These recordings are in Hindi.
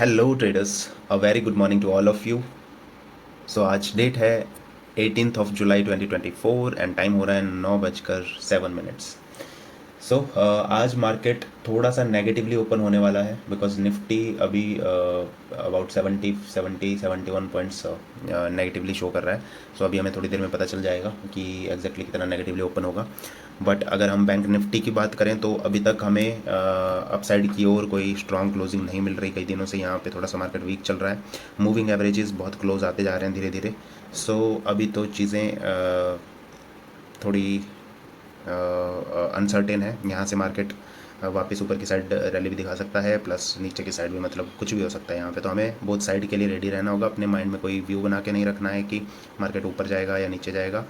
Hello traders, a very good morning to all of you. So आज डेट है 18th of July 2024 and time हो रहा है 9:07। आज मार्केट थोड़ा सा नेगेटिवली ओपन होने वाला है बिकॉज निफ्टी अभी अबाउट 71 पॉइंट्स नेगेटिवली शो कर रहा है। अभी हमें थोड़ी देर में पता चल जाएगा कि एग्जैक्टली कितना नेगेटिवली ओपन होगा। बट अगर हम बैंक निफ्टी की बात करें तो अभी तक हमें अपसाइड की ओर कोई स्ट्रॉन्ग क्लोजिंग नहीं मिल रही। कई दिनों से यहाँ पे थोड़ा सा मार्केट वीक चल रहा है। मूविंग एवरेजेस बहुत क्लोज आते जा रहे हैं धीरे धीरे। अभी तो चीज़ें थोड़ी अनसर्टेन है। यहाँ से मार्केट वापस ऊपर की साइड रैली भी दिखा सकता है, प्लस नीचे की साइड भी, मतलब कुछ भी हो सकता है यहाँ पे। तो हमें बोथ साइड के लिए रेडी रहना होगा। अपने माइंड में कोई व्यू बना के नहीं रखना है कि मार्केट ऊपर जाएगा या नीचे जाएगा।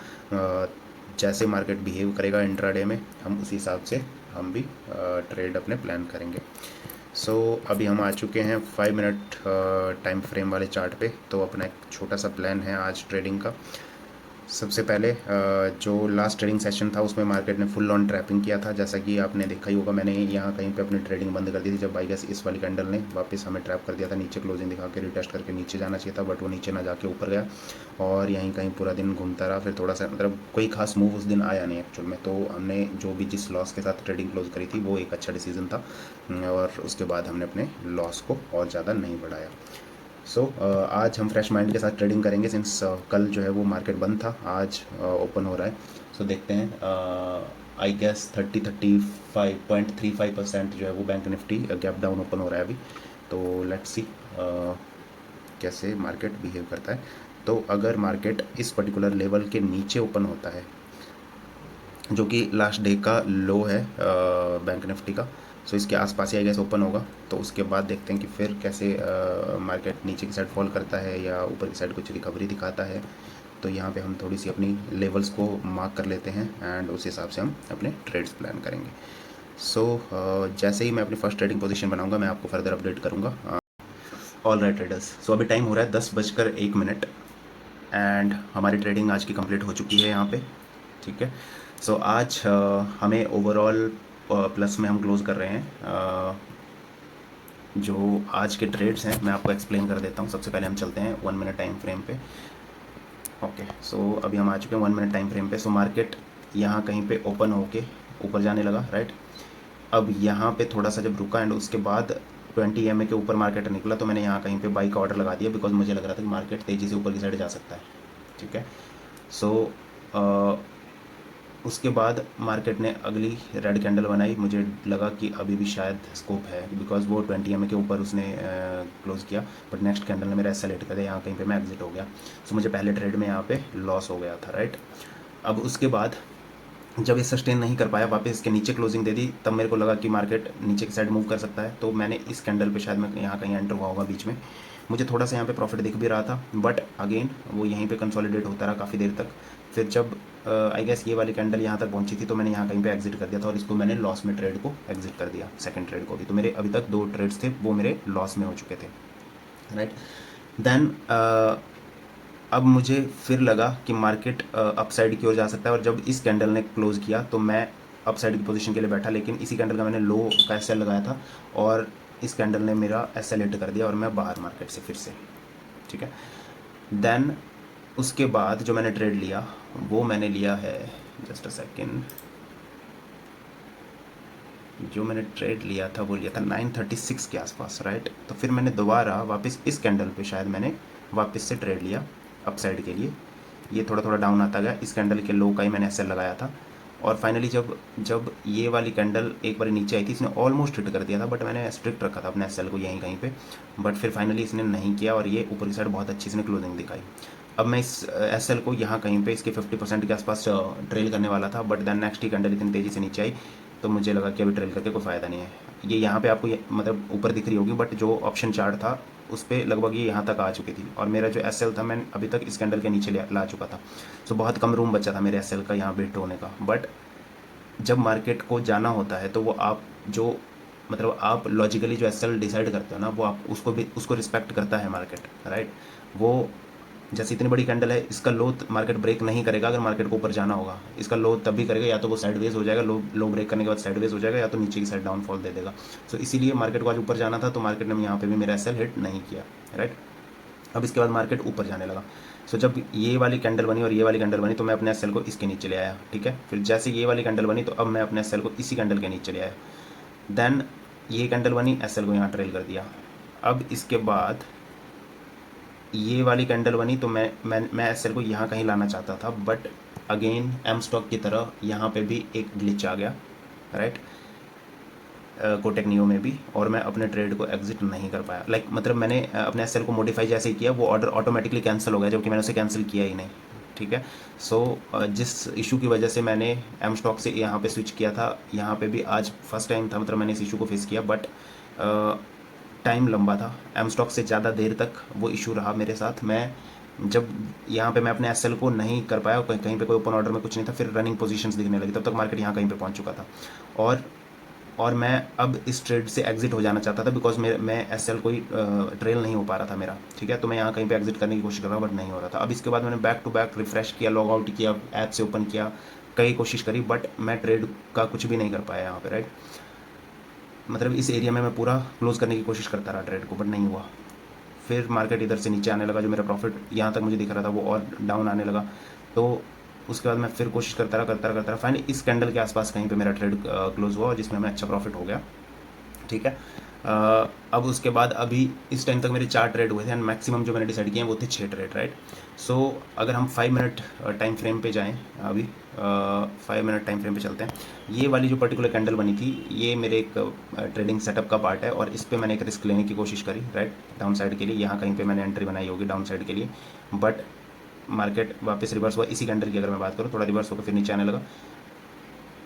जैसे मार्केट बिहेव करेगा इंट्राडे में, हम उसी हिसाब से हम भी ट्रेड अपने प्लान करेंगे। अभी हम आ चुके हैं 5 मिनट टाइम फ्रेम वाले चार्ट पे। तो अपना एक छोटा सा प्लान है आज ट्रेडिंग का। सबसे पहले जो लास्ट ट्रेडिंग सेशन था उसमें मार्केट ने फुल ऑन ट्रैपिंग किया था, जैसा कि आपने देखा ही होगा। मैंने यहाँ कहीं पे अपनी ट्रेडिंग बंद कर दी थी जब आई गेस इस वाली कैंडल ने वापस हमें ट्रैप कर दिया था। नीचे क्लोजिंग दिखा के रिटेस्ट करके नीचे जाना चाहिए था, बट वो नीचे ना जाके ऊपर गया और यहीं कहीं पूरा दिन घूमता रहा। फिर थोड़ा सा, मतलब कोई खास मूव उस दिन आया नहीं एक्चुअल में। तो हमने जो भी जिस लॉस के साथ ट्रेडिंग क्लोज करी थी वो एक अच्छा डिसीजन था, और उसके बाद हमने अपने लॉस को और ज़्यादा नहीं बढ़ाया। आज हम फ्रेश माइंड के साथ ट्रेडिंग करेंगे सिंस कल जो है वो मार्केट बंद था, आज ओपन हो रहा है। देखते हैं। आई गेस 35.35% जो है वो bank Nifty gap down open हो रहा है अभी। तो लेट्स सी कैसे मार्केट बिहेव करता है। तो अगर मार्केट इस पर्टिकुलर लेवल के नीचे ओपन होता है, जो कि लास्ट डे का लो है बैंक निफ्टी का, इसके आसपास ही आई गेस ओपन होगा। तो उसके बाद देखते हैं कि फिर कैसे मार्केट नीचे की साइड फॉल करता है या ऊपर की साइड कुछ रिकवरी दिखाता है। तो यहाँ पे हम थोड़ी सी अपनी लेवल्स को मार्क कर लेते हैं एंड उस हिसाब से हम अपने ट्रेड्स प्लान करेंगे। जैसे ही मैं अपनी फर्स्ट ट्रेडिंग पोजीशन बनाऊंगा मैं आपको फर्दर अपडेट करूंगा। ऑल राइट ट्रेडर्स, अभी टाइम हो रहा है 10:01 एंड हमारी ट्रेडिंग आज की कंप्लीट हो चुकी है यहाँ पे। ठीक है। आज हमें ओवरऑल प्लस में हम क्लोज कर रहे हैं। जो आज के ट्रेड्स हैं मैं आपको एक्सप्लेन कर देता हूँ। सबसे पहले हम चलते हैं 1 मिनट टाइम फ्रेम पे। ओके, अभी हम आ चुके हैं 1 मिनट टाइम फ्रेम पे। मार्केट यहाँ कहीं पे ओपन होके ऊपर जाने लगा, राइट। अब यहाँ पे थोड़ा सा जब रुका एंड उसके बाद 20 EMA के ऊपर मार्केट निकला, तो मैंने यहाँ कहीं पे बाई का ऑर्डर लगा दिया बिकॉज मुझे लग रहा था कि मार्केट तेज़ी से ऊपर की साइड जा सकता है। ठीक है। सो उसके बाद मार्केट ने अगली रेड कैंडल बनाई। मुझे लगा कि अभी भी शायद स्कोप है बिकॉज वो 20 EMA के ऊपर उसने क्लोज किया, बट नेक्स्ट कैंडल ने मेरा ऐसा लेट कर दिया, यहाँ कहीं पे मैं एग्जिट हो गया। मुझे पहले ट्रेड में यहाँ पे लॉस हो गया था, राइट। अब उसके बाद जब ये सस्टेन नहीं कर पाया, वापस इसके नीचे क्लोजिंग दे दी, तब मेरे को लगा कि मार्केट नीचे की साइड मूव कर सकता है। तो मैंने इस कैंडल पे, शायद मैं यहाँ कहीं एंटर हुआ होगा बीच में, मुझे थोड़ा सा यहाँ पे प्रॉफिट दिख भी रहा था, बट अगेन वो यहीं पे कंसोलिडेट होता रहा काफ़ी देर तक। फिर जब आई गेस ये वाली कैंडल यहाँ तक पहुँची थी, तो मैंने यहाँ कहीं पे एग्जिट कर दिया था और इसको मैंने लॉस में ट्रेड को एग्जिट कर दिया, सेकंड ट्रेड को भी। तो मेरे अभी तक 2 ट्रेड्स थे वो मेरे लॉस में हो चुके थे, राइट। देन अब मुझे फिर लगा कि मार्केट अपसाइड की ओर जा सकता है, और जब इस कैंडल ने क्लोज किया तो मैं अपसाइड की पोजीशन के लिए बैठा, लेकिन इसी कैंडल का मैंने लो का एस लगाया था और इस कैंडल ने मेरा एस हिट कर दिया और मैं बाहर मार्केट से फिर से। ठीक है। देन उसके बाद जो मैंने ट्रेड लिया वो मैंने लिया है, जस्ट अ सेकेंड, जो मैंने ट्रेड लिया था वो लिया था 936 के आसपास, राइट। तो फिर मैंने दोबारा वापस इस कैंडल पे शायद मैंने वापस से ट्रेड लिया अपसाइड के लिए। ये थोड़ा थोड़ा डाउन आता गया, इस कैंडल के लो का ही मैंने एसएल लगाया था। और फाइनली जब जब ये वाली कैंडल एक बार नीचे आई थी, इसने ऑलमोस्ट हिट कर दिया था, बट मैंने स्ट्रिक्ट रखा था अपने एसएल को यहीं कहीं पे। बट फिर फाइनली इसने नहीं किया और ये ऊपर की साइड बहुत अच्छी इसने क्लोजिंग दिखाई। अब मैं इस एसएल को यहाँ कहीं पे इसके 50% के आसपास ट्रेल करने वाला था, बट देन नेक्स्ट ही कैंडल इतनी तेज़ी से नीचे आई, तो मुझे लगा कि अभी ट्रेल करके कोई फ़ायदा नहीं है। ये यहाँ पे आपको मतलब ऊपर दिख रही होगी, बट जो ऑप्शन चार्ट था उस पर लगभग ये यहाँ तक आ चुकी थी, और मेरा जो एसएल था मैं अभी तक इस कैंडल के नीचे ला चुका था। बहुत कम रूम बचा था मेरे एसएल का यहाँ बिट होने का। बट जब मार्केट को जाना होता है तो वो आप जो, मतलब आप लॉजिकली जो एसएल डिसाइड करते हो ना, वो आप उसको भी, उसको रिस्पेक्ट करता है मार्केट, राइट। वो जैसे इतनी बड़ी कैंडल है, इसका लो मार्केट ब्रेक नहीं करेगा अगर मार्केट को ऊपर जाना होगा। इसका लो तब भी करेगा या तो वो साइडवेज हो जाएगा, लो ब्रेक करने के बाद साइडवेज हो जाएगा, या तो नीचे की साइड डाउनफॉल दे देगा। सो इसीलिए मार्केट को आज ऊपर जाना था, तो मार्केट ने यहाँ पे भी मेरा एसएल हिट नहीं किया, राइट। अब इसके बाद मार्केट ऊपर जाने लगा। सो जब ये वाली कैंडल बनी और ये वाली कैंडल बनी तो मैं अपने एसएल को इसके नीचे ले आया, ठीक है। फिर जैसे ये वाली कैंडल बनी तो अब मैं अपने एसएल को इसी कैंडल के नीचे ले आया। देन ये कैंडल बनी, एसएल को यहाँ ट्रेल कर दिया। अब इसके बाद ये वाली कैंडल बनी तो मैं एसएल को यहाँ कहीं लाना चाहता था, बट अगेन एम स्टॉक की तरह यहाँ पे भी एक ग्लिच आ गया, राइट, कोटेक नियो में भी, और मैं अपने ट्रेड को एग्जिट नहीं कर पाया। मतलब मैंने अपने एसएल को मॉडिफाई जैसे ही किया वो ऑर्डर ऑटोमेटिकली कैंसिल हो गया, जबकि मैंने उसे कैंसिल किया ही नहीं, ठीक है। सो जिस इशू की वजह से मैंने एम स्टॉक से यहाँ पे स्विच किया था, यहाँ पे भी आज फर्स्ट टाइम था, मतलब मैंने इस इशू को फेस किया, बट टाइम लंबा था। एम स्टॉक से ज़्यादा देर तक वो इशू रहा मेरे साथ। मैं जब यहाँ पे मैं अपने एसएल को नहीं कर पाया, कहीं पे कोई ओपन ऑर्डर में कुछ नहीं था, फिर रनिंग पोजीशंस दिखने लगी, तब तक मार्केट यहाँ कहीं पे पहुँच चुका था। और मैं अब इस ट्रेड से एग्जिट हो जाना चाहता था, बिकॉज मैं एसएल कोई ट्रेल नहीं हो पा रहा था मेरा, ठीक है। तो मैं यहाँ कहीं पे एग्जिट करने की कोशिश कर रहा हूँ, बट नहीं हो रहा था। अब इसके बाद मैंने बैक टू बैक रिफ्रेश किया, लॉग आउट किया, ऐप से ओपन किया, कई कोशिश करी, बट मैं ट्रेड का कुछ भी नहीं कर पाया यहाँ पे, राइट। मतलब इस एरिया में मैं पूरा क्लोज करने की कोशिश करता रहा ट्रेड को, बट नहीं हुआ। फिर मार्केट इधर से नीचे आने लगा, जो मेरा प्रॉफिट यहाँ तक मुझे दिख रहा था वो और डाउन आने लगा। तो उसके बाद मैं फिर कोशिश करता रहा फाइनली इस कैंडल के आसपास कहीं पे मेरा ट्रेड क्लोज हुआ, जिसमें मैं अच्छा प्रॉफिट हो गया, ठीक है। अब उसके बाद अभी इस टाइम तक मेरे 4 ट्रेड हुए थे, एंड मैक्सिमम जो मैंने डिसाइड किए हैं वो थे 6 ट्रेड, राइट। सो अगर हम 5 मिनट टाइम फ्रेम पे जाएं, अभी 5 मिनट टाइम फ्रेम पे चलते हैं। ये वाली जो पर्टिकुलर कैंडल बनी थी, ये मेरे एक ट्रेडिंग सेटअप का पार्ट है, और इस पर मैंने एक रिस्क लेने की कोशिश करी, राइट, डाउन साइड के लिए। यहाँ कहीं पर मैंने एंट्री बनाई होगी डाउन साइड के लिए, बट मार्केट वापस रिवर्स हुआ। इसी कैंडल की अगर मैं बात करूँ, थोड़ा रिवर्स होकर फिर नीचे आने लगा,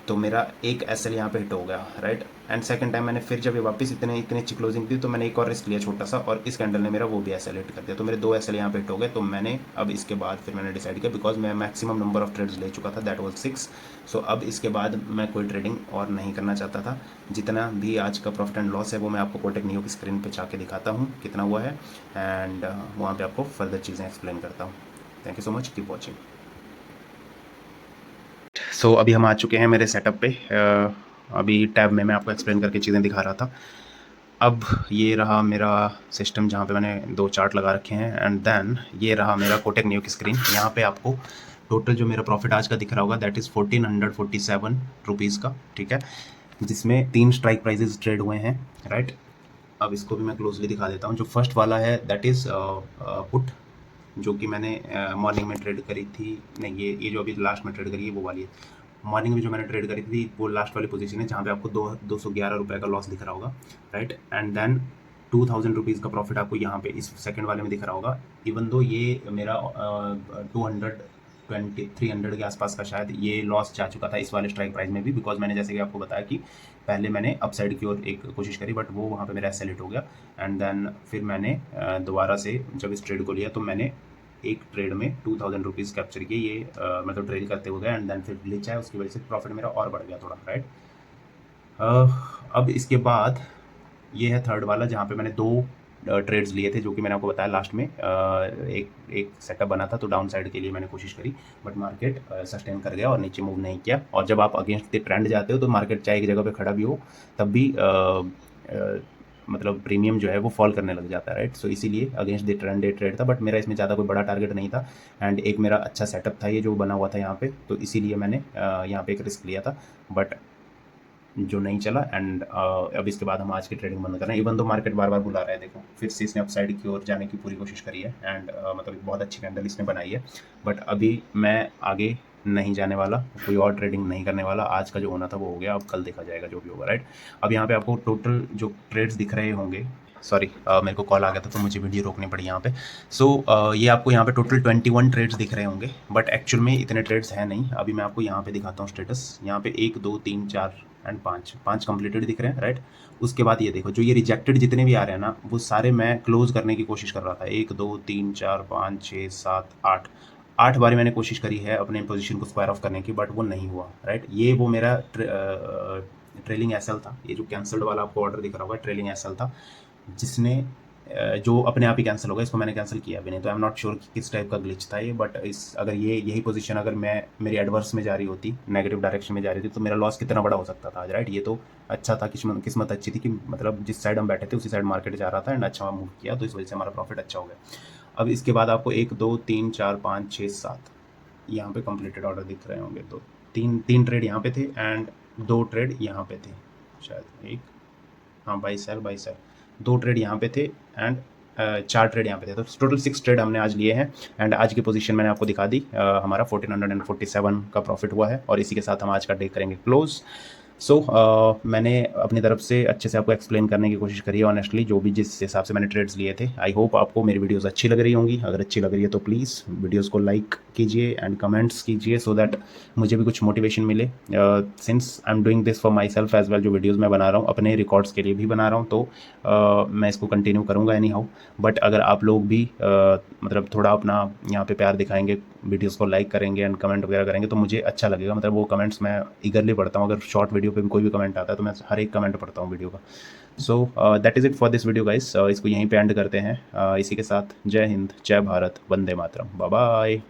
तो मेरा एक एसएल यहाँ पे हिट हो गया, राइट। एंड सेकंड टाइम मैंने फिर जब ये वापस इतने अच्छी क्लोजिंग दी, तो मैंने एक और रिस्क लिया छोटा सा, और इस कैंडल ने मेरा वो भी एसएल हिट कर दिया। तो मेरे 2 एसएल यहाँ पे हिट हो गए। तो मैंने अब इसके बाद फिर मैंने डिसाइड किया, बिकॉज मैं मैक्सिमम नंबर ऑफ ट्रेड्स ले चुका था, दैट वाज 6। सो अब इसके बाद मैं कोई ट्रेडिंग और नहीं करना चाहता था। जितना भी आज का प्रॉफिट एंड लॉस है वो मैं आपको कोटेक नियो की स्क्रीन पर जाके दिखाता हूँ कितना हुआ है, एंड वहाँ पर आपको फर्दर चीज़ें एक्सप्लेन करता हूँ। Thank you so much, keep watching. So अभी हम आ चुके हैं मेरे सेटअप पे। अभी टैब में मैं आपको एक्सप्लेन करके चीज़ें दिखा रहा था। अब ये रहा मेरा सिस्टम जहाँ पे मैंने 2 चार्ट लगा रखे हैं, एंड देन ये रहा मेरा कोटेक नियो की स्क्रीन। यहाँ पे आपको टोटल जो मेरा प्रॉफिट आज का दिख रहा होगा, दैट इज़ 1447 रुपीज़ का, ठीक है, जिसमें 3 स्ट्राइक प्राइजेस ट्रेड हुए हैं, राइट। अब इसको भी मैं क्लोजली दिखा देता हूँ। जो फर्स्ट वाला है दैट इज़ पुट, जो कि मैंने मॉर्निंग में ट्रेड करी थी। नहीं, ये जो अभी लास्ट में ट्रेड करी है वो वाली है। मॉर्निंग में जो मैंने ट्रेड करी थी वो लास्ट वाली पोजीशन है, जहाँ पे आपको 211 रुपये का लॉस दिख रहा होगा, राइट। एंड देन 2000 रुपीज़ का प्रॉफिट आपको यहाँ पे इस सेकंड वाले में दिख रहा होगा। इवन दो ये मेरा 300 के आसपास का शायद ये लॉस जा चुका था इस वाले स्ट्राइक प्राइस में भी, बिकॉज मैंने जैसे कि आपको बताया कि पहले मैंने अपसाइड की ओर एक कोशिश करी, बट वो वहाँ पे मेरा एसएल हिट हो गया। एंड देन फिर मैंने दोबारा से जब इस ट्रेड को लिया तो मैंने एक ट्रेड में 2000 रुपीज़ कैप्चर किए। ये मतलब ट्रेड करते हुए गए, एंड देन फिर ग्लिच आया, उसकी वजह से प्रॉफिट मेरा और बढ़ गया थोड़ा, राइट। अब इसके बाद ये है थर्ड वाला, जहाँ पे मैंने 2 ट्रेड्स लिए थे, जो कि मैंने आपको बताया लास्ट में। एक सेटअप बना था, तो डाउन साइड के लिए मैंने कोशिश करी, बट मार्केट सस्टेन कर गया और नीचे मूव नहीं किया। और जब आप अगेंस्ट द ट्रेंड जाते हो तो मार्केट चाहे एक जगह पे खड़ा भी हो तब भी मतलब प्रीमियम जो है वो फॉल करने लग जाता है, राइट। सो इसीलिए against the trend day trade था, बट मेरा इसमें ज़्यादा कोई बड़ा टारगेट नहीं था, एंड एक मेरा अच्छा सेटअप था ये जो बना हुआ था यहाँ पे, तो इसीलिए मैंने यहाँ पे एक रिस्क लिया था, बट जो नहीं चला। एंड अब इसके बाद हम आज की ट्रेडिंग बंद कर रहे हैं। इवन तो मार्केट बार बार बुला रहा है, देखो फिर से इसने अपसाइड की ओर जाने की पूरी कोशिश करी है, एंड मतलब एक बहुत अच्छी कैंडल इसने बनाई है, बट अभी मैं आगे नहीं जाने वाला, कोई और ट्रेडिंग नहीं करने वाला। आज का जो होना था वो हो गया, अब कल देखा जाएगा जो भी होगा, राइट। अब यहाँ पे आपको टोटल जो ट्रेड्स दिख रहे होंगे, सॉरी मेरे को कॉल आ गया था तो मुझे वीडियो रोकनी पड़ी यहाँ पे। सो ये आपको यहाँ पे टोटल 21 ट्रेड्स दिख रहे होंगे, बट एक्चुअल में इतने ट्रेड्स हैं नहीं। अभी मैं आपको यहाँ पे दिखाता हूँ स्टेटस। यहाँ पे 1 2 3 4 एंड 5 कंप्लीटेड दिख रहे हैं, राइट। उसके बाद ये देखो, जो ये रिजेक्टेड जितने भी आ रहे हैं ना, वो सारे मैं क्लोज करने की कोशिश कर रहा था। 1 2 3 4 5 6 7 8 बार मैंने कोशिश करी है अपने पोजीशन को स्क्वायर ऑफ करने की, बट वो नहीं हुआ, राइट। ये वो मेरा ट्रेलिंग एसएल था। ये जो कैंसल्ड वाला आपको ऑर्डर दिख रहा होगा ट्रेलिंग एसएल था, जिसने जो अपने आप ही कैंसिल होगा। इसको मैंने कैंसिल किया भी नहीं, तो आई एम नॉट श्योर कि किस टाइप का ग्लिच था ये। बट अगर यही पोजीशन अगर मेरी एडवर्स में जा रही होती, नेगेटिव डायरेक्शन में जा रही थी, तो मेरा लॉस कितना बड़ा हो सकता था आज, राइट। ये तो अच्छा था, किस्मत अच्छी थी कि मतलब जिस साइड हम बैठे थे उसी साइड मार्केट जा रहा था एंड अच्छा मूव किया, तो इस वजह से हमारा प्रॉफिट अच्छा हो गया। अब इसके बाद आपको 1 2 3 4 5 6 7 यहाँ पे कंप्लीटेड ऑर्डर दिख रहे होंगे। तो तीन ट्रेड यहाँ पे थे एंड 2 ट्रेड यहाँ पे थे, शायद एक, हाँ बाई सेल 2 ट्रेड यहाँ पे थे एंड 4 ट्रेड यहाँ पे थे। तो टोटल 6 ट्रेड हमने आज लिए हैं एंड आज की पोजीशन मैंने आपको दिखा दी। हमारा 1447 का प्रॉफिट हुआ है और इसी के साथ हम आज का डे करेंगे क्लोज। सो मैंने अपनी तरफ से अच्छे से आपको एक्सप्लेन करने की कोशिश करी है ऑनेस्टली, जो भी जिस हिसाब से मैंने ट्रेड्स लिए थे। आई होप आपको मेरी वीडियोस अच्छी लग रही होंगी। अगर अच्छी लग रही है तो प्लीज़ वीडियोस को लाइक कीजिए एंड कमेंट्स कीजिए, सो दैट मुझे भी कुछ मोटिवेशन मिले। Since I am doing this for myself as well, जो वीडियोज़ मैं बना रहा हूँ अपने रिकॉर्ड्स के लिए भी बना रहा हूँ, तो मैं इसको कंटिन्यू करूँगा एनी हाउ। बट अगर आप लोग भी मतलब थोड़ा अपना यहाँ पे प्यार दिखाएंगे, वीडियोस को लाइक करेंगे एंड कमेंट वगैरह करेंगे, तो मुझे अच्छा लगेगा। मतलब वो कमेंट्स मैं ईगरली पढ़ता हूँ। अगर शॉर्ट वीडियो पे भी कोई भी कमेंट आता है तो मैं हर एक कमेंट पढ़ता हूँ वीडियो का। So that is it for this video guys. इसको यहीं पे एंड करते हैं। इसी के साथ जय हिंद, जय भारत, वंदे मातरम, बाय बाय।